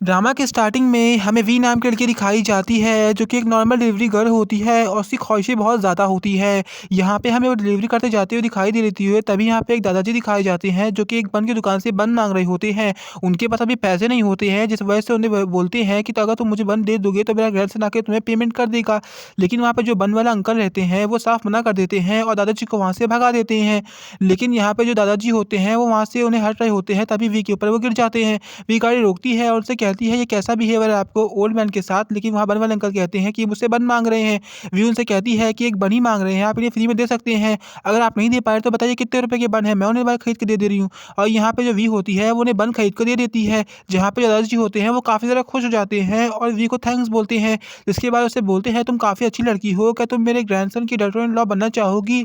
Drama के starting में हमें वी नाम की लड़की दिखाई जाती है जो कि एक नॉर्मल डिलीवरी गर्ल होती है और उसकी ख्वाहिशें बहुत ज़्यादा होती है। यहाँ पे हमें वो डिलीवरी करते जाते हुए दिखाई दे देती है। तभी यहाँ पे एक दादाजी दिखाए जाते हैं जो कि एक बन की दुकान से बन मांग रहे होते हैं। उनके पास अभी पैसे नहीं होते हैं, जिस वजह से उन्हें बोलते हैं कि तो अगर तुम मुझे बन दे दोगे तो मेरा घर से लाके तुम्हें पेमेंट कर देगा। लेकिन वहाँ पे जो बन वाला अंकल रहते हैं वो साफ मना कर देते हैं और दादाजी को वहाँ से भगा देते हैं। लेकिन यहाँ पे जो दादाजी होते हैं वो वहाँ से उन्हें हट रहे होते हैं, तभी वी के ऊपर वो गिर जाते हैं। वी गाड़ी रोकती है और उनसे कहती है ये कैसा बिहेवियर है आपको ओल्ड मैन के साथ। लेकिन वहाँ बन वाले अंकल कहते हैं कि मुझसे बन मांग रहे हैं। वी उनसे कहती है कि एक बन ही मांग रहे हैं, आप इन्हें फ्री में दे सकते हैं। अगर आप नहीं दे पाए तो बताइए कितने रुपए के बन है, मैं उन्हें खरीद के दे रही हूँ। और यहाँ पे जो वी होती है वो उन्हें बन खरीद कर दे देती है। जहाँ पे दादाजी होते हैं वो काफ़ी ज़्यादा खुश हो जाते हैं और वी को थैंक्स बोलते हैं। इसके बाद उससे बोलते हैं तुम काफ़ी अच्छी लड़की हो, क्या तुम मेरे ग्रैंडसन की डॉटर इन लॉ बनना चाहोगी।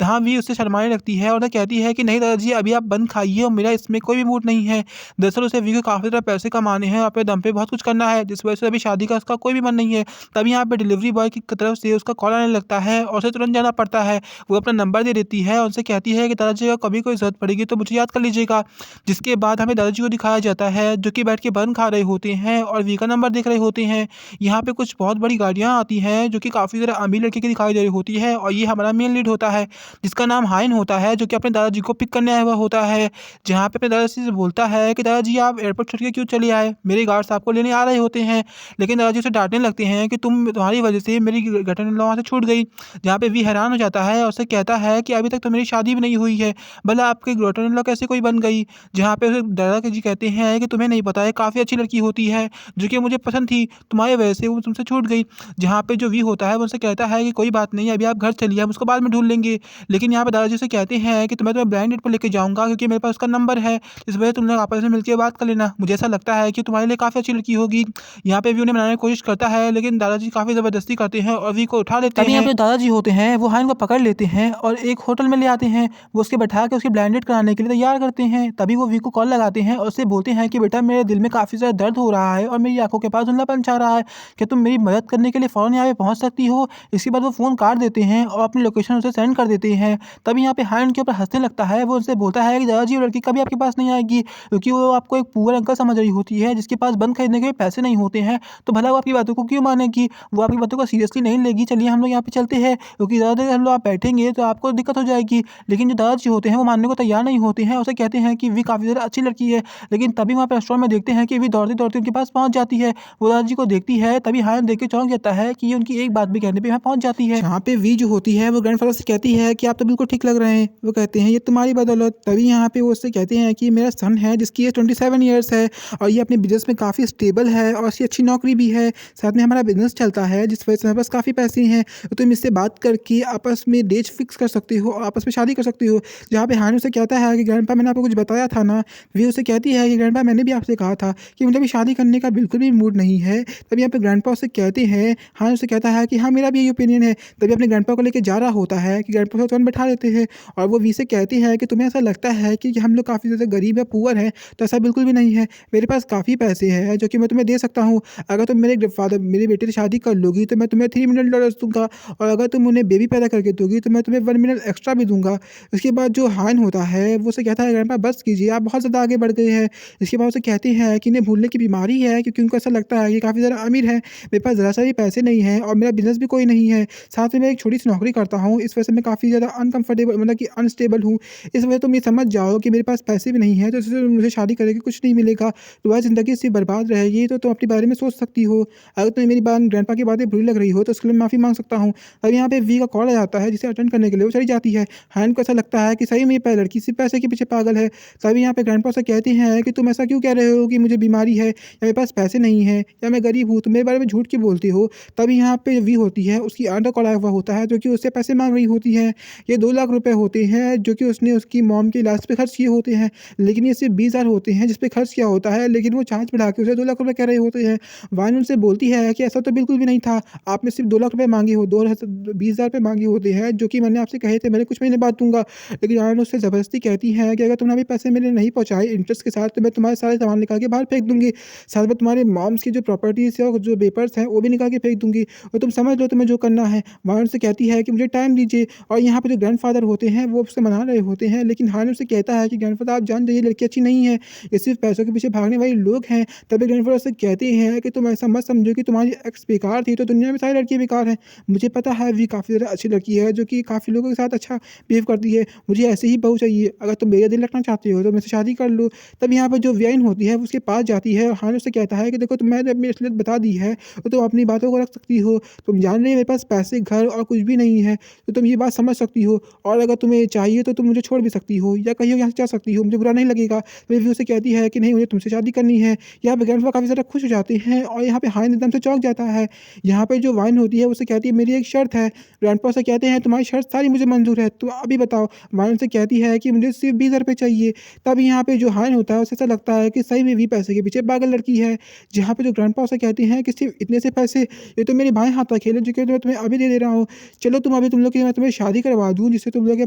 जहाँ वी उससे शर्माने लगती है और उन्हें कहती है कि नहीं दादाजी, अभी आप बन खाइए और मेरा इसमें कोई भी मूड नहीं है। दरअसल उसे वी को काफ़ी ज़्यादा पैसे कमाने हैं और अपने दम पे बहुत कुछ करना है, जिस वजह से अभी शादी का उसका कोई भी मन नहीं है। तभी यहाँ पे डिलीवरी बॉय की तरफ से उसका कॉल आने लगता है और उसे तुरंत जाना पड़ता है। वो अपना नंबर दे देती है और उनसे कहती है कि दादाजी अगर कभी कोई ज़रूरत पड़ेगी तो मुझे याद कर लीजिएगा। जिसके बाद हमें दादाजी को दिखाया जाता है जो कि बैठ के बन खा रहे होते हैं और वी का नंबर देख रहे होते हैं। यहाँ पे कुछ बहुत बड़ी गाड़ियाँ आती हैं जो कि काफ़ी ज़्यादा अमीर लड़के की दिखाई दे रही होती है और ये हमारा मेन लीड होता है जिसका नाम हाइन होता है, जो कि अपने दादाजी को पिक करने आया हुआ होता है। जहाँ पे अपने दादाजी से बोलता है कि दादाजी आप एयरपोर्ट छोड़ के क्यों चले आए? मेरे गार्ड्स आपको लेने आ रहे होते हैं। लेकिन दादाजी उसे डाँटने लगते हैं कि तुम्हारी वज़ह से मेरी गर्लफ्रेंड इन लॉ वहाँ से छूट गई। जहाँ पे वी हैरान हो जाता है और उससे कहता है कि अभी तक तो मेरी शादी भी नहीं हुई है, भला आपकी गर्लफ्रेंड इन लॉ कैसे कोई बन गई? जहाँ पे उसे दादाजी कहते हैं कि तुम्हें नहीं पता है, काफ़ी अच्छी लड़की होती है जो कि मुझे पसंद थी, तुम्हारी वजह से वो तुमसे छूट गई। जहाँ पे जो वी होता है वो उनसे कहता है कि कोई बात नहीं, अभी आप घर चलिए, हम उसको बाद में ढूँढ लेंगे। लेकिन यहाँ पे दादाजी से कहते हैं कि तुम्हें ब्लाइंड डेट पर लेके जाऊँगा क्योंकि मेरे पास उसका नंबर है। इस वजह से तुम लोग आपस में मिलके बात कर लेना। मुझे ऐसा लगता है कि तुम्हारे लिए काफ़ी अच्छी लड़की होगी। यहाँ पे भी उन्हें मनाने की कोशिश करता है लेकिन दादाजी काफ़ी ज़बरदस्ती करते हैं और वी को उठा लेते तभी यहाँ हैं। पे दादाजी होते हैं वो हाइन को पकड़ लेते हैं और एक होटल में ले आते हैं। वो उसके बैठा के उसकी ब्लाइंडेड कराने के लिए तैयार करते हैं। तभी वो वी को कॉल लगाते हैं और उससे बोलते हैं कि बेटा मेरे दिल में काफ़ी ज़्यादा दर्द हो रहा है और मेरी आँखों के पास धुंधलापन छा रहा है। क्या तुम मेरी मदद करने के लिए फ़ौरन यहाँ पे पहुँच सकती हो? इसके बाद वो फ़ोन काट देते हैं और अपनी लोकेशन उसे सेंड कर देते हैं। तभी यहाँ पे हाइन उनके ऊपर हँसने लगता है। वो उनसे बोलता है कि दादाजी वो लड़की कभी आपके पास नहीं आएगी क्योंकि वो आपको एक पुअर अंकल समझ रही होती है जिसके पास बन खरीदने के भी पैसे नहीं होते हैं। तो भला वो आपकी बातों को क्यों मानेगी? वो आपकी बातों को सीरियसली नहीं लेगी। चलिए हम लोग यहाँ पे चलते हैं क्योंकि ज़्यादा देर हम लोग आप बैठेंगे तो आपको दिक्कत हो जाएगी। लेकिन जो दादाजी होते हैं वो मानने को तैयार नहीं होते हैं। उसे कहते हैं कि वी काफ़ी ज़्यादा अच्छी लड़की है। लेकिन तभी वहाँ पे रेस्टोरेंट में देखते हैं कि वी दौड़ते-दौड़ते उनके पास पहुँच जाती है। वो दादाजी को देखती है, तभी हायन देख के चौंक जाता है कि ये उनकी एक बात भी कहने पे वहाँ पहुँच जाती है। जहाँ पे वी जो होती है वो ग्रैंडफ़ादर से कहती है कि आप तो बिल्कुल ठीक लग रहे हैं। वो कहते हैं ये तुम्हारी बदौलत। तभी यहाँ पे वो उससे कहते हैं कि मेरा सन है जिसकी एज 27 इयर्स है और ये अपने बिज़नेस में काफ़ी स्टेबल है और इसकी अच्छी नौकरी भी है। साथ में हमारा बिज़नेस चलता है जिस वजह से हमारे पास काफ़ी पैसे हैं। तो तुम इससे बात करके आपस में डेट फिक्स कर सकते हो और आपस में शादी कर सकते हो। जहाँ पे हानि उसे कहता है कि ग्रैंडपा मैंने आपको कुछ बताया था ना? वी उसे कहती है कि ग्रैंडपा मैंने भी आपसे कहा था कि मुझे अभी शादी करने का बिल्कुल भी मूड नहीं है। तब यहाँ पे ग्रैंडपा उससे कहते हैं, हानि उसे कहता है कि हाँ मेरा भी यही ओपिनियन है। तभी अपने ग्रैंडपा को लेके जा रहा होता है कि ग्रैंडपा को तुरंत बैठा लेते हैं और वो वी से कहती है कि तुम्हें ऐसा लगता है कि हम लोग काफ़ी ज़्यादा गरीब या पुअर हैं, तो ऐसा बिल्कुल भी नहीं है। मेरे पास काफ़ी पैसे हैं जो कि मैं तुम्हें दे सकता हूँ। अगर तुम मेरे बेटे से शादी कर लोगी तो मैं तुम्हें $3 मिलियन दूँगा और अगर तुम उन्हें बेबी पैदा करके दोगी तो मैं तुम्हें 1 मिलियन एक्स्ट्रा भी दूँगा। इसके बाद जो हाइन होता है वो उसे कहता है ग्रैंडपा बस कीजिए, आप बहुत ज़्यादा आगे बढ़ गए हैं। इसके बाद उसे कहते हैं कि इन्हें भूलने की बीमारी है क्योंकि उनको ऐसा लगता है कि काफ़ी ज़्यादा अमीर है, मेरे पास ज़रा सा भी पैसे नहीं हैं और मेरा बिज़नेस भी कोई नहीं है। साथ में मैं एक छोटी-सी नौकरी करता हूँ, इस वजह से मैं काफ़ी ज़्यादा अनकम्फर्टेबल मतलब कि अनस्टेबल हूँ। इस वजह तुम ये समझ जाओ कि मेरे पास पैसे भी नहीं हैं, तो इससे मुझे शादी करके कुछ नहीं मिलेगा। तुम्हारी ज़िंदगी सिर्फ़ बर्बाद रहेगी, तो तुम अपने बारे में सोच सकती हो। अगर तुम्हें मेरी बात ग्रैंडपा की बातें बुरी लग रही हो, तो उसके लिए माफ़ी माँग सकता हूँ। अब यहाँ पे वी का कॉल आ जाता है, जिसे अटेंड करने के लिए वो चली जाती है। हाइन को ऐसा लगता है कि सही में ये लड़की सिर्फ़ पैसे के पीछे पागल है। तभी यहाँ पे ग्रैंडपा से कहते हैं कि तुम ऐसा क्यों कह रहे हो कि मुझे बीमारी है या मेरे पास पैसे नहीं हैं या मैं गरीब हूँ, तुम मेरे बारे में झूठ क्यों बोलते हो? तभी यहाँ पे वी होती है, उसकी आंट का कॉल आया हुआ होता है, जो कि उससे पैसे माँग रही होती है। ये 2 लाख रुपए होते हैं, जो कि उसने उसकी मॉम के इलाज पे खर्च किए होते हैं। लेकिन ये सिर्फ़ 20,000 होते हैं, जिस पे खर्च किया होता है, लेकिन वो चार्ज बढ़ा के उसे 2 लाख रुपए कह रहे होते हैं। वाइन उनसे बोलती है कि ऐसा तो बिल्कुल भी नहीं था, आपने सिर्फ़ 2 लाख रुपए माँगे हो, 20,000 रुपए माँगे होते हैं, जो कि मैंने आपसे कहे थे, मैंने कुछ महीने बाद दूँगा। लेकिन वाइन उससे ज़बरदस्ती कहती है कि अगर तुमने अभी पैसे मेरे नहीं पहुँचाए इंटरेस्ट के साथ, तो मैं तुम्हारे सारे सामान निकाल के बाहर फेंक दूँगी। साथ में तुम्हारे मॉम्स की जो प्रॉपर्टीज़ है और जो पेपर्स हैं, वो भी निकाल के फेंक दूँगी और तुम समझ लो तुम्हें जो करना है। वाइन उनसे कहती है कि मुझे टाइम दीजिए और यहाँ पे जो ग्रैंडफ़ादर होते हैं, वो उससे मना रहे होते हैं, लेकिन हानि उससे कहता है कि ग्रैंडफ़ादर आप जान जाइए, लड़की अच्छी नहीं है, ये सिर्फ़ पैसों के पीछे भागने वाले लोग हैं हैं। तभी ग्रैंडफ़ादर उससे कहते हैं कि तुम ऐसा मत समझो कि तुम्हारी एक्स बेकार थी तो दुनिया में सारी लड़कियाँ बेकार हैं। मुझे पता है वी काफ़ी ज़्यादा अच्छी लड़की है जो कि काफ़ी लोगों के साथ अच्छा बिहेव करती है। मुझे ऐसे ही बहू चाहिए। अगर तुम मेरा दिल रखना चाहते हो तो मुझसे शादी कर लो। तब यहाँ पे जो वियान होती है वो उसके पास जाती है और हान उससे कहता है कि देखो मैंने अपनी असलियत बता दी है तो तुम अपनी बातों को रख सकती हो। तुम जान रही हो मेरे पास पैसे, घर और कुछ भी नहीं है, तो तुम ये बात समझ सकती हो और अगर तुम्हें चाहिए तो तुम मुझे छोड़ भी सकती हो या कहीं और यहाँ से जा सकती हो, मुझे बुरा नहीं लगेगा। तो वी उससे कहती है कि नहीं मुझे तुमसे शादी करनी है। यहाँ पे ग्रैंडपा काफ़ी ज़्यादा खुश हो जाते हैं और यहाँ पे हान एकदम से चौंक जाता है। यहाँ पे जो वाइन होती है उससे कहती है मेरी एक शर्त है। ग्रैंडपा से कहते हैं तुम्हारी शर्त सारी मुझे मंज़ूर है, तो अभी बताओ। वाइन से कहती है कि मुझे सिर्फ़ 20,000 रुपए चाहिए। तब यहाँ पे जो हान होता है उसे ऐसा लगता है कि सही में वी पैसे के पीछे पागल लड़की है। जहाँ पे जो ग्रैंडपा उसे कहते हैं कि सिर्फ़ इतने से पैसे, ये तो मेरे बाएँ हाथ का खेल है जो कि मैं तुम्हें अभी दे दे रहा हूँ। चलो तुम अभी तुम लोग की मैं तुम्हें शादी करवा दूँ जिससे तुम लोग का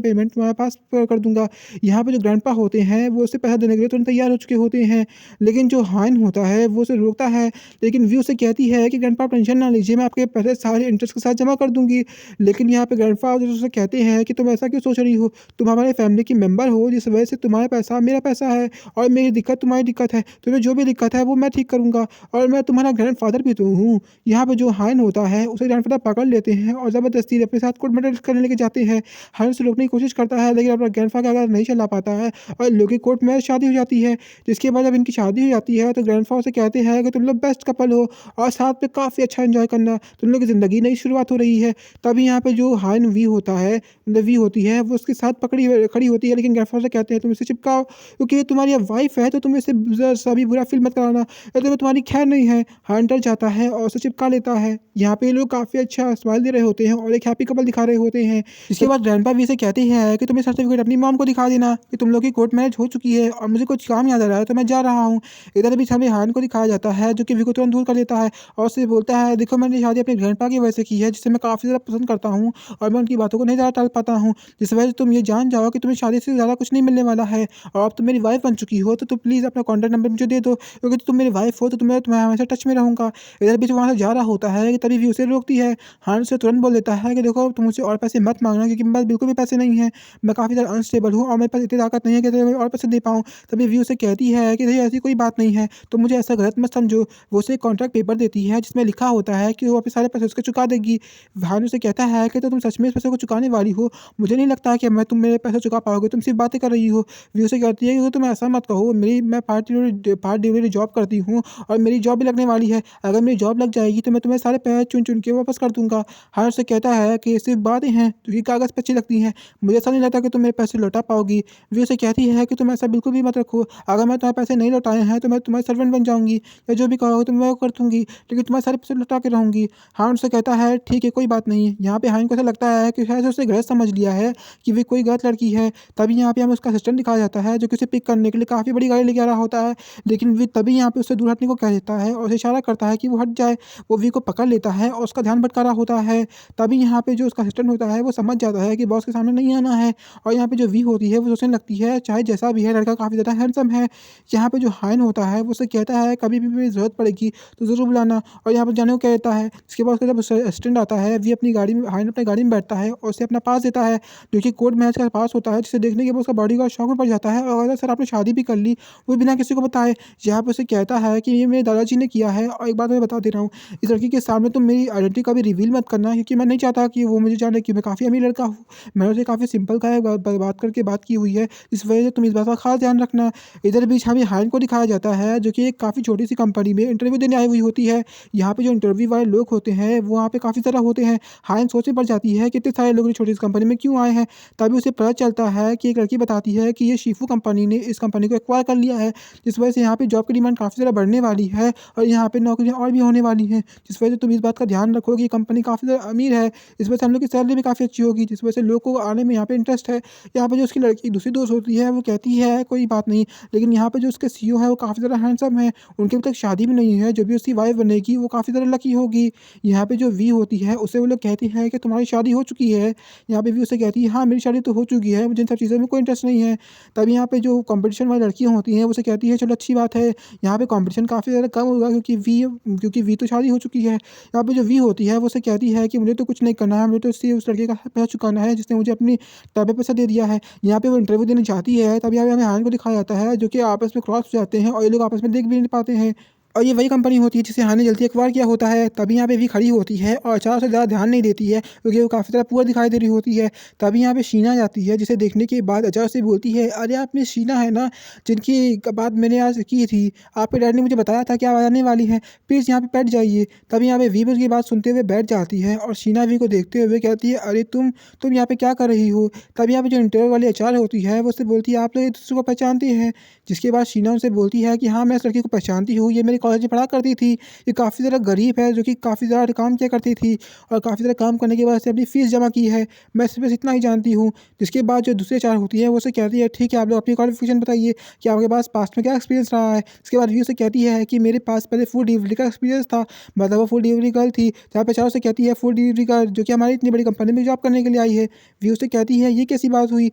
पेमेंट तुम्हारे पास कर दूँगा। यहाँ पे जो ग्रैंडपा होते हैं वो उसे पैसा देने के लिए तुरंत तैयार हो चुके होते हैं। लेकिन जो हान होता है वो उसे रोकता है। लेकिन वी उसे कहती है कि ग्रैंडपा आप टेंशन ना लीजिए, मैं आपके पैसे सारे इंटरेस्ट के साथ जमा कर दूँगी। लेकिन यहाँ पे ग्रैंडपा उसे कहते हैं कि तुम ऐसा क्यों सोच रही हो? तुम हमारे फैमिली की मेंबर हो जिस वजह से तुम्हारा पैसा मेरा पैसा है और मेरी दिक्कत तुम्हारी दिक्कत है। तुम्हें जो भी दिक्कत है वो मैं ठीक करूँगा और मैं तुम्हारा ग्रैंडफ़ादर भी तो हूँ। यहाँ पे जो हान होता है उसे ग्रैंडफ़ादर पकड़ लेते हैं और ज़बरदस्ती अपने साथ कोर्ट मैरिज करने लेके जाते हैं। हान उसे रोकने की कोशिश करता है लेकिन अपना ग्रैंडफ़ा आगे नहीं चला पाता है और इन लोगों की कोर्ट मैरिज शादी हो जाती है। जिसके बाद जब इनकी शादी हो जाती है तो ग्रैंडफ़ा उसे कहते हैं कि तुम लोग बेस्ट कपल हो और साथ में काफ़ी अच्छा एंजॉय करना। तुम लोग की ज़िंदगी नई शुरुआत हो रही है। तभी यहाँ पे जो हान वी होता है, मतलब वी होती है वो उसके साथ खड़ी होती है लेकिन ग्रैंडफ़ादर से कहते हैं तुम इसे चिपकाओ क्योंकि ये तुम्हारी अब वाइफ़ है तो तुम इसे ज़रा-सा भी बुरा फ़ील मत कराना। ये तो तुम्हारी खैर नहीं है। हान डर जाता है और उसे चिपका लेता है। यहाँ पे ये लोग काफ़ी अच्छा स्माइल दे रहे होते हैं और एक हैप्पी कपल दिखा रहे होते हैं। इसके बाद ग्रैंडपा वी से कहते हैं कि तुम ये सर्टिफ़िकेट अपनी मॉम को दिखा देना कि तुम लोग की कोर्ट मैरिज हो चुकी है और मुझे कुछ काम याद आ रहा है तो मैं जा रहा हूँ। इधर भी हमें हान को दिखाया जाता है जो कि वी को तुरंत दूर कर देता है और उससे बोलता है देखो मैंने शादी अपने ग्रैंडपा की वजह से की है जिसे मैं काफ़ी ज़्यादा पसंद करता हूँ और मैं उनकी बातों को नहीं ज़्यादा टाल पाता हूँ। जिस वजह से तुम ये जान जाओ कि तुम्हें शादी से ज़्यादा कुछ नहीं मिलने वाला है और अब तुम मेरी वाइफ़ बन चुकी हो तो तुम प्लीज़ अपना कॉन्टैक्ट नंबर मुझे दे दो क्योंकि तुम मेरी वाइफ़ हो तो तुम्हें हमेशा टच में रहूँगा। इधर भी जो वहाँ से जा रहा होता है कि तभी वी उसे रोकती है। हान उसे तुरंत बोल देता है कि देखो तुम मुझसे और पैसे मत माँगना क्योंकि मेरे पास बिल्कुल भी पैसे नहीं हैं। मैं काफ़ी ज़्यादा अनस्टेबल हूँ और मेरे पास इतनी ताकत नहीं है कि तुम्हें और पैसे दे पाऊँ। तभी वी उसे कहती है कि नहीं ऐसी कोई बात नहीं है, तुम मुझे ऐसा गलत मत समझो। वो उसे एक कॉन्ट्रैक्ट पेपर देती है जिसमें लिखा होता है कि वो अपने सारे पैसे उसको चुका देगी। हान उसे कहता है कि तो तुम सच में इस पैसे को चुकाने वाली हो? मुझे नहीं लगता कि तुम मेरे पैसे चुका पाओगे, तुम सिर्फ़ बातें कर रही हो। वी उसे कहती है कि तुम ऐसा मत कहो, मैं पार्ट डिलीवरी जॉब करती हूँ और मेरी जॉब भी लगने वाली है। अगर मेरी जॉब लग जाएगी तो मैं तुम्हें सारे पैसे चुन-चुन के वापस कर दूँगा। हान उससे कहता है कि ये सिर्फ़ बातें हैं जो कि कागज़ पे अच्छी लगती हैं। मुझे ऐसा नहीं लगता कि तुम मेरे पैसे लौटा पाओगी। वी उसे कहती है कि तुम ऐसा बिल्कुल भी मत रखो। अगर मैं तुम्हारे पैसे नहीं लौटाए हैं तो मैं तुम्हारी सर्वेंट बन जाऊँगी या जो भी कहोगे तो मैं वो कर दूँगी, लेकिन तुम्हारे सारे पैसे लौटा के रहूँगी। हान उससे कहता है ठीक है कोई बात नहीं। यहाँ पे हान को ऐसा लगता है कि शायद उसने गलत समझ लिया है कि वे कोई गलत लड़की है। तभी यहाँ पे हमें उसका असिस्टेंट दिखाया जाता है जो कि उसे पिक करने के लिए काफ़ी बड़ी गाड़ी लेके आ रहा होता है। लेकिन वी तभी यहाँ पे उससे दूर हटने को कह देता है और उसे इशारा करता है कि वो हट जाए। वो वी को पकड़ लेता है और उसका ध्यान भटका रहा होता है। तभी यहाँ पे जो उसका असिस्टेंट होता है वो समझ जाता है कि बॉस के सामने नहीं आना है और यहाँ पे जो वी होती है वो सोचने लगती है चाहे जैसा भी है लड़का काफ़ी ज़्यादा हैंडसम है। यहाँ पे जो हान होता है वो उसे कहता है कभी भी मेरी ज़रूरत पड़ेगी तो ज़रूर बुलाना और यहाँ पे जाने को कह देता है। इसके बाद उसका जब असिस्टेंट आता है वी अपनी गाड़ी में हान अपनी गाड़ी में बैठता है और उसे अपना पास देता है जो कि कोर्ट मैच का पास होता है जिसे देखने के बाद उसका बॉडीगार्ड शॉक में पड़ जाता है और अगर सर आपने शादी भी कर ली वो बिना किसी को बताए। यहाँ पे उसे कहता है कि ये मेरे दादाजी ने किया है और एक बात मैं बता दे रहा हूँ, इस लड़की के सामने तुम मेरी आइडेंटिटी कभी रिवील मत करना क्योंकि मैं नहीं चाहता कि वो मुझे जाने कि मैं काफ़ी अमीर लड़का हूँ। मैंने उसे काफ़ी सिंपल का है बात करके बात की हुई है, इस वजह से तुम इस बात का खास ध्यान रखना। इधर बीच हमें हान को दिखाया जाता है जो कि एक काफ़ी छोटी सी कंपनी में इंटरव्यू देने आई हुई होती है। यहाँ पे जो इंटरव्यू वाले लोग होते हैं वो वहाँ पे काफ़ी ज़्यादा होते हैं। हान सोच में पड़ जाती है कि इतने सारे लोग छोटी सी कंपनी में क्यों आए हैं। तभी उसे पता चलता है कि एक लड़की बताती है कि ये शिफू कंपनी ने इस कंपनी को एक्वायर कर लिया है, जिस वजह से यहाँ पे जॉब की डिमांड काफ़ी ज़्यादा बढ़ने वाली है और यहाँ पे नौकरियाँ और भी होने वाली हैं। जिस वजह से तुम इस बात का ध्यान रखो कि ये कंपनी काफ़ी ज़्यादा अमीर है, इस वजह से हम लोग की सैलरी भी काफ़ी अच्छी होगी, जिस वजह से लोग को आने में यहाँ पे इंटरेस्ट है। यहाँ पे जो उसकी लड़की दूसरी दोस्त होती है वो कहती है कोई बात नहीं, लेकिन यहाँ पे जो उसके सीईओ है वो काफ़ी ज़्यादा हैंडसम है, उनकी अभी तक शादी भी नहीं है, जो भी उसकी वाइफ बनेगी वो काफ़ी ज़्यादा लकी होगी। यहाँ पे जो वी होती है उससे वो लोग कहती हैं कि तुम्हारी शादी हो चुकी है। यहाँ पे वी उससे कहती है हाँ मेरी शादी तो हो चुकी है, मुझे इन सब चीज़ों में कोई इंटरेस्ट नहीं है। तभी यहाँ पे जो कॉम्पिटिशन वाली लड़कियाँ होती हैं वो उसे कहती है चलो अच्छी बात है, यहाँ पे कॉम्पिटिशन काफ़ी ज़्यादा कम होगा क्योंकि वी तो शादी हो चुकी है। यहाँ पे जो वी होती है वो उसे कहती है कि मुझे तो कुछ नहीं करना है, मुझे तो सिर्फ उस लड़के का पैसा चुकाना है जिसने मुझे अपनी टैब पे पैसा दे दिया है। यहाँ पे वो इंटरव्यू देने जाती है, तभी यहाँ पे हमें हान को दिखाया जाता है जो कि आपस में क्रॉस हो जाते हैं और ये लोग आपस में में देख भी नहीं पाते हैं। और ये वही कंपनी होती है जिसे हानि जल्दी एक्वायर किया होता है। तभी यहाँ पे वी खड़ी होती है और अचार से ज़्यादा ध्यान नहीं देती है क्योंकि वो काफ़ी ज़्यादा पुअर दिखाई दे रही होती है। तभी यहाँ पे शीना जाती है जिसे देखने के बाद अचार से बोलती है, अरे आप मिस शीना है ना, जिनकी बात मैंने आज की थी। आपके डैड ने मुझे बताया था कि आप आने वाली हैं, प्लीज़ यहाँ पे बैठ जाइए। तभी यहाँ पे वी भी उसकी बात सुनते हुए बैठ जाती है और शीना वी को देखते हुए कहती है, अरे तुम यहाँ पे क्या कर रही हो। तभी यहाँ पे जो इंटरव्यू वाली एचआर होती है वो उससे बोलती है, आप लोग एक दूसरे को पहचानते हैं। जिसके बाद शीना उनसे बोलती है कि हाँ, मैं इस लड़की को पहचानती हूँ, ये मेरे कॉलेज में पढ़ा करती थी। ये काफ़ी ज़्यादा गरीब है, जो कि काफ़ी ज़्यादा काम किया करती थी और काफ़ी ज़्यादा काम करने के बाद से अपनी फ़ीस जमा की है। मैं सिर्फ इतना ही जानती हूँ। जिसके बाद जो दूसरी एचआर होती है वो उससे कहती है, ठीक है, आप लोग अपनी क्वालिफ़िकेशन बताइए कि आपके पास पास्ट में क्या एक्सपीरियंस रहा है। इसके बाद वी उससे कहती है कि मेरे पास पहले फूड डिलीवरी का एक्सपीरियंस था, मतलब वो फूड डिलीवरी गर्ल थी। जहाँ पे एचआर उससे कहती है, फूड डिलीवरी गर्ल जो कि हमारी इतनी बड़ी कंपनी में जॉब करने के लिए आई है। वी उससे कहती है, ये कैसी बात हुई,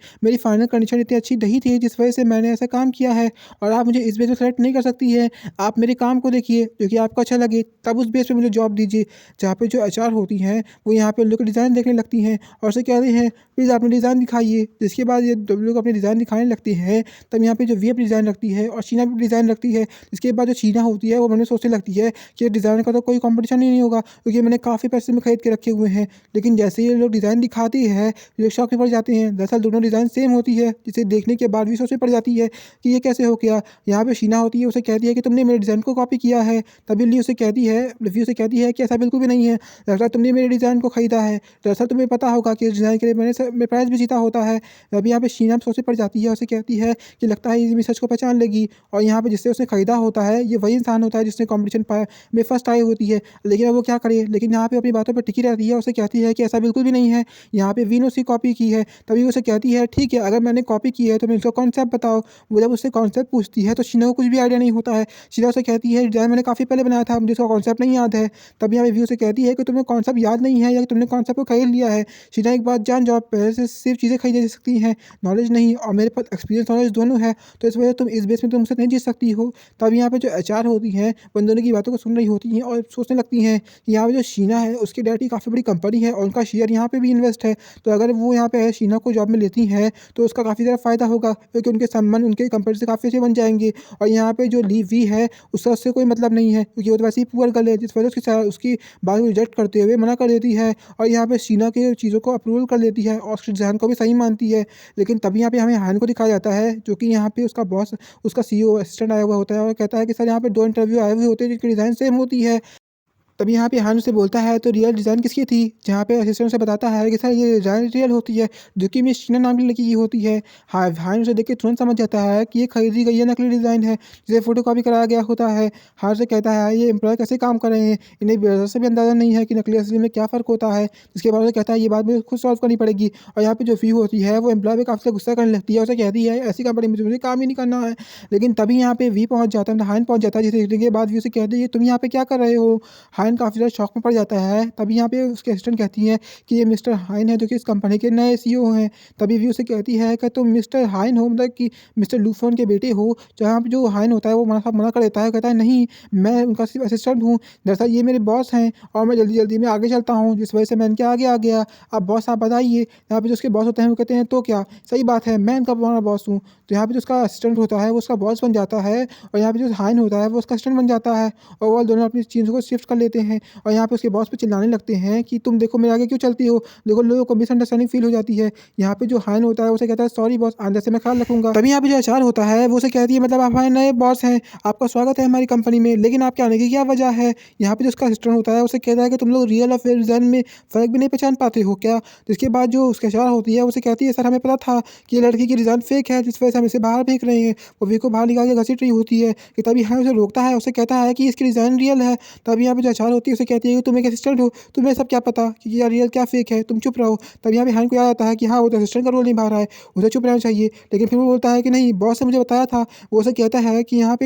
मेरी फाइनल कंडीशन इतनी अच्छी नहीं थी जिस वजह से मैंने ऐसा काम किया है और आप मुझे इस बेस पे सेलेक्ट नहीं कर सकती है। आप मेरे काम को देखिए जो कि आपको अच्छा लगे, तब उस बेस पे मुझे जॉब दीजिए। जहाँ पे जो एचआर होती हैं वो यहाँ पे उन लोग के डिज़ाइन देखने लगती हैं और उसे कहते हैं, प्लीज़ अपने डिज़ाइन दिखाइए। जिसके बाद ये लोग अपने डिज़ाइन दिखाने लगते हैं। तब यहाँ पे जो वी अपनी डिज़ाइन रखती है और शीना भी डिज़ाइन रखती है। इसके बाद जो शीना होती है वो मैंने सोचने लगती है कि डिज़ाइन का तो कोई कॉम्पिटिशन ही नहीं होगा क्योंकि मैंने काफ़ी पैसे में खरीद के रखे हुए हैं। लेकिन जैसे ही ये लोग डिज़ाइन दिखाते हैं, ये शॉक में पड़ जाते हैं। दरअसल दोनों डिज़ाइन सेम होती है, जिसे देखने के बाद भी सोच में पड़ जाती है कि ये कैसे हो गया। यहाँ पे शीना होती है, उसे कहती है कि तुमने मेरे डिज़ाइन को कॉपी किया है। तभी ली उसे कहती है, लवी उसे कहती है कि ऐसा बिल्कुल भी नहीं है, लगता है तुमने मेरे डिज़ाइन को खरीदा है। दरअसल तुम्हें पता होगा कि इस डिज़ाइन के लिए मैं प्राइज़ भी जीता होता है। अभी यहाँ पे शीना सोच में पड़ जाती है, उसे कहती है कि लगता है ये मेरी सच को पहचान लेगी और यहाँ पे जिससे उसने खरीदा होता है ये वही इंसान होता है जिसने कॉम्पिटिशन में फर्स्ट आई होती है। लेकिन अब वो क्या करे, लेकिन यहाँ पे अपनी बातों पर टिकी रहती है। उसे कहती है कि ऐसा बिल्कुल भी नहीं है, यहाँ पे वी ने उसकी कॉपी की है। तभी उसे कहती है, ठीक है, अगर मैंने कॉपी की है तो मैं इसका कॉन्सेप्ट बताओ। वो जब उससे कॉन्सेप्ट पूछती है तो शीना को कुछ भी आइडिया नहीं होता है। शीना उसे कहती है, डिज़ाइन मैंने काफ़ी पहले बनाया था, मुझे इसका कॉन्सेप्ट नहीं याद है। तभी यहाँ पे वी उसे कहती है कि तुम्हें कॉन्सेप्ट याद नहीं है या तुमने कॉन्सेप्ट को खरीद लिया है। शीना एक बात जान जाओ, पहले से सिर्फ चीज़ें खरीदी जा सकती हैं, नॉलेज नहीं, और मेरे पास एक्सपीरियंस नॉलेज दोनों है, तो इस वजह से तुम इस बेस में तुम मुझसे नहीं जीत सकती हो। तब यहाँ पे जो एचआर होती हैं वो इन दोनों की बातों को सुन रही होती हैं और सोचने लगती हैं कि यहाँ पे जो शीना है उसके डैड की काफ़ी बड़ी कंपनी है और उनका शेयर यहाँ पे भी इन्वेस्ट है। तो अगर वो यहाँ पे शीना को जॉब में लेती हैं तो उसका काफ़ी ज़्यादा फ़ायदा होगा क्योंकि उनके संबंध उनके कंपनी से काफ़ी अच्छे बन जाएंगे। और यहाँ पे जो ली वी है उसका उससे कोई मतलब नहीं है क्योंकि वो तो वैसे ही पुअर गर्ल है, जिस वजह से उसकी बात को रिजेक्ट करते हुए मना कर देती है और यहाँ पे शीना के चीज़ों को अप्रूवल कर लेती है और उसके डिज़ाइन को भी सही मानती है। लेकिन तभी यहाँ पे हमें हान को दिखाया जाता है जो कि यहाँ पे उसका बॉस, उसका सीईओ असिस्टेंट आया हुआ होता है और कहता है कि सर यहाँ पे 2 इंटरव्यू आए हुए होते हैं जिनकी डिज़ाइन सेम होती है। तभी यहाँ पे हान उससे बोलता है, तो रियल डिज़ाइन किसकी थी? जहाँ पे असिस्टेंट उसे बताता है कि सर ये डिज़ाइन रियल होती है, जो कि मिस शीना नाम की लड़की की होती है। हाँ, हान उसे देख के तुरंत समझ जाता है कि ये खरीदी गई है नकली डिज़ाइन है, जिसे फ़ोटोकॉपी कराया गया होता है। हान उसे कहता है, ये एम्प्लॉय कैसे काम कर रहे हैं? इन्हें ज़रा से भी अंदाज़ा नहीं है कि नकली असली में क्या फ़र्क होता है। जिसके बाद वो कहता है, ये बात मुझे खुद सॉल्व करनी पड़ेगी। और यहाँ पे जो फ़ी होती है वो एम्प्लॉय पे काफ़ी गुस्सा करने लगती है। उसे कहती है, ऐसी कंपनी में मुझे काम ही नहीं करना है। लेकिन तभी यहाँ पे वी पहुँच जाता है, मतलब हान पहुँच जाता है, जिसे देखने के बाद वी उसे कहती है, तुम यहाँ पे क्या कर रहे हो? हान काफ़ी ज़्यादा शॉक में पड़ जाता है। तभी यहाँ पे उसके असिस्टेंट कहती हैं कि ये मिस्टर हाइन है जो कि इस कंपनी के नए सीईओ हैं। तभी वी उसे कहती है कि तुम मिस्टर हाइन हो, मतलब कि मिस्टर लूफोन के बेटे हो। जहाँ पे जो हाइन होता है वो मना कर देता है, कहता है नहीं, मैं उनका सिर्फ असिस्टेंट हूँ। दरअसल ये मेरे बॉस हैं और मैं जल्दी जल्दी में आगे चलता हूँ, जिस वजह से मैं इनके आगे आ गया। अब बॉस आप बताइए। यहाँ पे जो उसके बॉस होते हैं वो कहते हैं, तो क्या सही बात है, मैं इनका तुम्हारा बॉस हूँ। तो यहाँ पे जो उसका असिस्टेंट होता है वो उसका बॉस बन जाता है और यहाँ पे जो हाइन होता है वो उसका असिस्टेंट बन जाता है और वो दोनों अपनी चीज़ों को शिफ्ट कर लेते हैं। और यहाँ पे उसके बॉस पे चिल्लाने लगते हैं कि तुम देखो मेरे आगे क्यों चलती हो, देखो लोगों को मिसअंडरस्टैंडिंग फील हो जाती है। यहाँ पे जो हाइन होता है उसे कहता है, सॉरी बॉस, आगे से मैं ख्याल रखूंगा। तभी यहाँ पे जो एचआर होता है वो उसे कहती है, मतलब आप हमारे नए बॉस हैं, आपका स्वागत है हमारी कंपनी में, लेकिन आपके आने की क्या वजह है? यहाँ पे जो उसका असिस्टेंट होता है उसे कहता है कि तुम लोग रियल और फेक डिज़ाइन में फ़र्क भी नहीं पहचान पाते हो क्या? जिसके बाद जो उसकी एचआर होती है उसे कहती है, सर हमें पता था कि ये लड़की की डिज़ाइन फेक है, जिस वजह से हम इसे बाहर फेंक रहे हैं। वो वी को बाहर निकाल के घसीट रही होती है कि तभी हाइन उसे रोकता है, उसे कहता है कि इसकी डिज़ाइन रियल है। तभी यहाँ पे जो एचआर होती है उसे कहती है कि तुम एक असिस्टेंट हो, तुम्हें सब क्या पता कि क्या रियल क्या फेक है, तुम चुप रहो। तब यहाँ पे हाइन को याद आता है कि हाँ, वो तो असिस्टेंट का रोल निभा रहा है, उसे चुप रहना चाहिए। लेकिन फिर वो बोलता है कि नहीं, बॉस ने मुझे बताया था। वो उसे कहता है कि यहाँ पे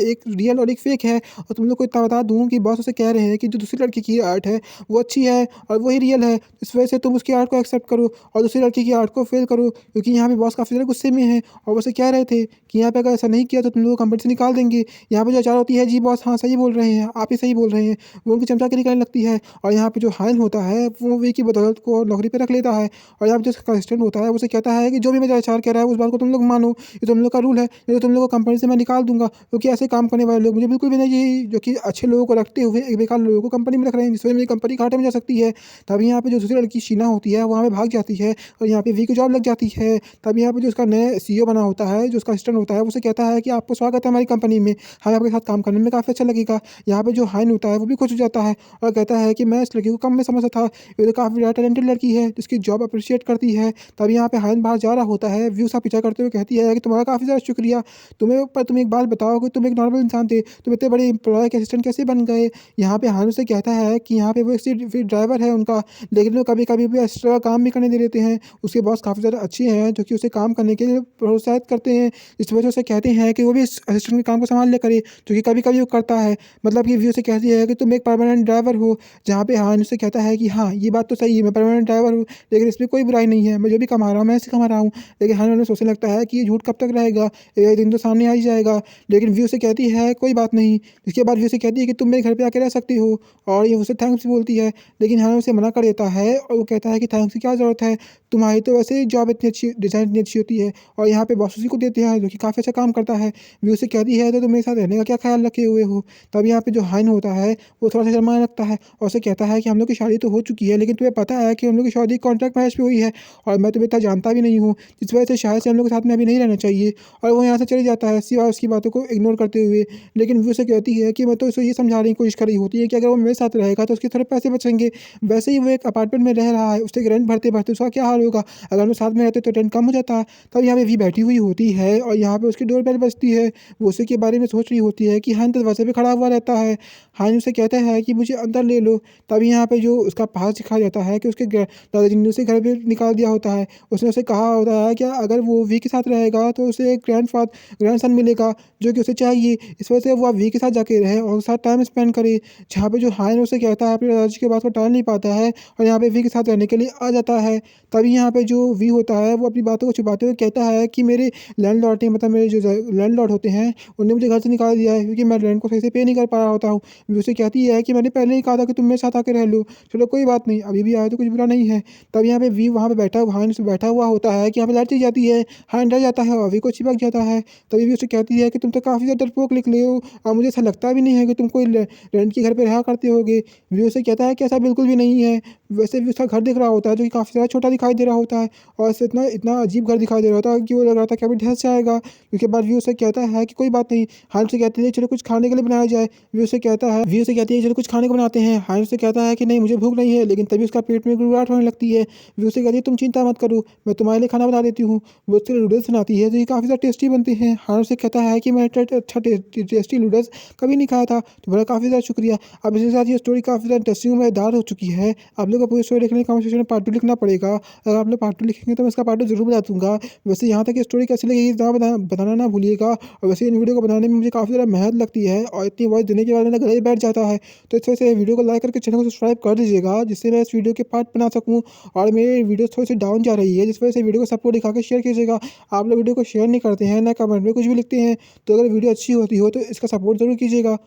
एक रियल और एक फेक है और तुम लोग को इतना बता दूँ कि बॉस उसे कह रहे हैं कि जो दूसरी लड़की की आर्ट है वो अच्छी है और वही रियल है, इस वजह से तुम उसकी आर्ट को एक्सेप्ट करो और दूसरी लड़की की आर्ट को फेल करो। क्योंकि यहाँ पे बॉस काफ़ी ज़्यादा गुस्से में है और वो उसे कह रहे थे कि यहाँ पे अगर ऐसा नहीं किया तो तुम लोग को कंपनी से निकाल देंगे। यहाँ पे जो एचआर होती है, जी बॉस, हाँ सही बोल रहे हैं, आप ही सही बोल रहे हैं। वो उनकी चमचागिरी करने लगती है। और यहाँ पे जो हाइन होता है वो वी की बदौलत को नौकरी पे रख लेता है। और यहाँ पे जो उसका असिस्टेंट होता है उसे कहता है कि जो भी मेरा एचआर कह रहा है उस बात को तुम लोग मानो, ये तुम लोग का रूल है, नहीं तो तुम लोग को कंपनी से मैं निकाल दूंगा, क्योंकि ऐसे काम करने वाले लोग मुझे बिल्कुल भी नहीं चाहिए जो कि अच्छे लोगों को रखते हुए एक बेकार लोगों को कंपनी में रख रहे हैं, जिस वजह मेरी कंपनी घाटे में जा सकती है। तभी यहाँ पे जो दूसरी लड़की शीना होती है वहाँ पे भाग जाती है और यहाँ पे वी की जॉब लग जाती है। तभी यहाँ पे जो उसका नया सीईओ बना होता है, जो उसका असिस्टेंट होता है, उसे कहता है कि आपको स्वागत है हमारी कंपनी में, हमें आपके साथ काम करने में काफ़ी अच्छा लगेगा। यहाँ पे जो हाइन होता है वो भी खुश हो जाता है और कहता है कि मैं इस लड़की को कम में समझता था, ये तो काफ़ी ज़्यादा टैलेंटेड लड़की है जिसकी जॉब अप्रिशिएट करती है। तभी यहाँ पे हाइन बाहर जा रहा होता है, व्यू उसका पीछा करते हुए कहती है कि तुम्हारा काफ़ी ज़्यादा शुक्रिया, तुम एक बात बताओ कि तुम एक नॉर्मल इंसान थे, तुम इतने बड़े एम्प्लॉय के असिस्टेंट कैसे बन गए। यहाँ पे हाइन उससे कहता है कि यहाँ पे वो एक ड्राइवर है उनका, लेकिन वो कभी कभी भी एक्स्ट्रा काम भी करने दे देते हैं। उसके बॉस काफ़ी ज़्यादा अच्छे हैं जो कि उसे काम करने के लिए प्रोत्साहित करते हैं, इस वजह से कहते हैं कि वो भी इस असिस्टेंट के काम को संभाल ले करे, जो कि कभी कभी वो करता है। मतलब कि व्यू से कहती है कि तुम एक परमानेंट ड्राइवर हो। जहाँ पे हाइन उससे कहता है कि हाँ ये बात तो सही है, मैं परमानेंट ड्राइवर हूँ, लेकिन इसमें कोई बुराई नहीं है, मैं जो भी कमा रहा हूँ मैं ऐसे कमा रहा हूँ। लेकिन हाइन उन्हें सोचने लगता है कि ये झूठ कब तक रहेगा, एक दिन तो सामने आ ही जाएगा। लेकिन व्यू से कहती है कोई बात नहीं। इसके बाद व्यू से कहती है कि तुम मेरे घर पे आके रह सकती हो, और ये उसे थैंक्स भी बोलती है। लेकिन हाइन उसे मना कर देता है और वो कहता है कि थैंक्स की क्या ज़रूरत है, तुम्हारी तो वैसे ही जॉब इतनी अच्छी, डिज़ाइन इतनी अच्छी होती है, और यहाँ पे बॉस उसी को देते हैं जो कि काफ़ी अच्छा काम करता है। व्यू से कहती है तो तुम मेरे साथ रहने का क्या ख्याल रखे हुए हो। तब यहाँ पे जो हाइन होता है वो थोड़ा सा शर्माने लगता है और उसे कहता है कि हम लोग की शादी तो हो चुकी है, लेकिन तुम्हें पता है कि हम लोग की शादी कॉन्ट्रैक्ट मैरिज पे हुई है और मैं तुम्हें इतना जानता भी नहीं हूँ, जिस वजह से शायद से हम लोग के साथ में अभी नहीं रहना चाहिए। और वो यहाँ से चले जाता है सिवाय उसकी बातों को इग्नोर करते हुए। लेकिन व्यू से कहती है कि मैं तो उसे ये समझाने की कोशिश कर रही होती है कि अगर वो मेरे साथ रहेगा तो उसके थोड़े पैसे बचेंगे। वैसे ही वो एक अपार्टमेंट में रह रहा है, उसके रेंट भरते भरते उसका क्या हाल होगा, अगर वो साथ में रहते तो रेंट कम हो जाता। तब यहाँ पे वी बैठी हुई होती है और यहाँ पे उसकी डोर बेल बजती है। वो उसी के बारे में सोच रही होती है कि हाइन दरवाजे पे खड़ा हुआ रहता है। हाइन उसे कहता है कि मुझे अंदर ले लो। तभी यहाँ पे जो उसका पास दिखाया जाता है कि उसके दादाजी ने उसे घर पे निकाल दिया होता है। उसने उसे कहा होता है कि अगर वो वी के साथ रहेगा तो उसे एक ग्रैंडसन मिलेगा जो कि उसे चाहिए। इस वजह से वो अब वी के साथ जाके रहे और उसके साथ टाइम स्पेंड करे। जहाँ पे जो हाइन उसे कहता है अपने दादाजी के बात को टाल नहीं पाता है और यहाँ पे वी के साथ रहने के लिए आ जाता है। तभी यहाँ पे जो वी होता है वो अपनी बातों को छुपाते हुए कहता है कि मेरे लैंडलॉर्ड ने, मतलब मेरे जो लैंडलॉर्ड होते हैं, उन्होंने मुझे घर से निकाल दिया है क्योंकि मैं रेंट को सही से पे नहीं कर पा रहा होता हूँ। वी उसे कहती है कि मैंने पहले ही कहा था कि तुम मेरे साथ आके रह लो, चलो कोई बात नहीं, अभी भी आए तो कुछ बुरा नहीं है। तब यहाँ पे वी वहाँ पे बैठा हुआ होता है कि यहाँ पे लाइट चली जाती है। हाइन डर जाता है और वी को चिपक जाता है। तभी वी उसे कहती है कि तुम तो काफ़ी ज़्यादा डरपोक निकले हो और मुझे ऐसा लगता भी नहीं है कि तुम कोई रेंट के घर पे रहा करते होगे। वी उसे कहता है कि ऐसा बिल्कुल भी नहीं है। वैसे भी उसका घर दिख रहा होता है जो कि काफ़ी ज़्यादा छोटा दिखाई दे रहा होता है और इससे इतना इतना अजीब घर दिखाई दे रहा होता है कि वो लग रहा था कि अभी ढस जाएगा। उसके बाद वी उसे कहता है कि कोई बात नहीं। हाइन से कहती है चलो कुछ खाने के लिए बनाया जाए। वी उसे कहती है चलो कुछ खाने को बनाते हैं। हाइन से कहता है कि नहीं मुझे भूख नहीं है, लेकिन तभी उसका पेट में गुड़गुड़ाहट होने लगती है। वी उसे कहती है तुम चिंता मत करो, मैं तुम्हारे लिए खाना बना देती हूँ। वो उसके लिए नूडल्स बनाती है जो कि काफ़ी ज़्यादा टेस्टी बनते हैं। हाइन से कहता है कि मैंने अच्छा टेस्टी नूडल्स कभी नहीं खाया था, तुम्हारा काफ़ी ज़्यादा शुक्रिया। अब इसके साथ ये स्टोरी काफ़ी ज़्यादा इंटरेस्टिंग और मज़ेदार हो चुकी है। आप लोग को पूरी स्टोरी देखने कमेंट सेक्शन में पार्ट 2 लिखना पड़ेगा। अगर आप लोग पार्ट 2 लिखेंगे तो मैं इसका पार्ट 2 जरूर बता दूँगा। वैसे यहाँ तक ये स्टोरी कैसी लगी बताना ना भूलिएगा। और वैसे इन वीडियो को बनाने में मुझे काफ़ी ज़्यादा मेहनत लगती है और इतनी वॉइस देने के बाद मेरा गला ही बैठ जाता है। तो इस वजह से वीडियो को लाइक करके चैनल को सब्सक्राइब कर दीजिएगा, जिससे मैं इस वीडियो के पार्ट बना सकूँ। और मेरी वीडियो थोड़ी सी डाउन जा रही है, जिस वजह से वीडियो को सपोर्ट दिखा के शेयर कीजिएगा। आप लोग वीडियो को शेयर नहीं करते हैं, ना कमेंट में कुछ भी लिखते हैं। तो अगर वीडियो अच्छी होती हो तो इसका सपोर्ट ज़रूर कीजिएगा।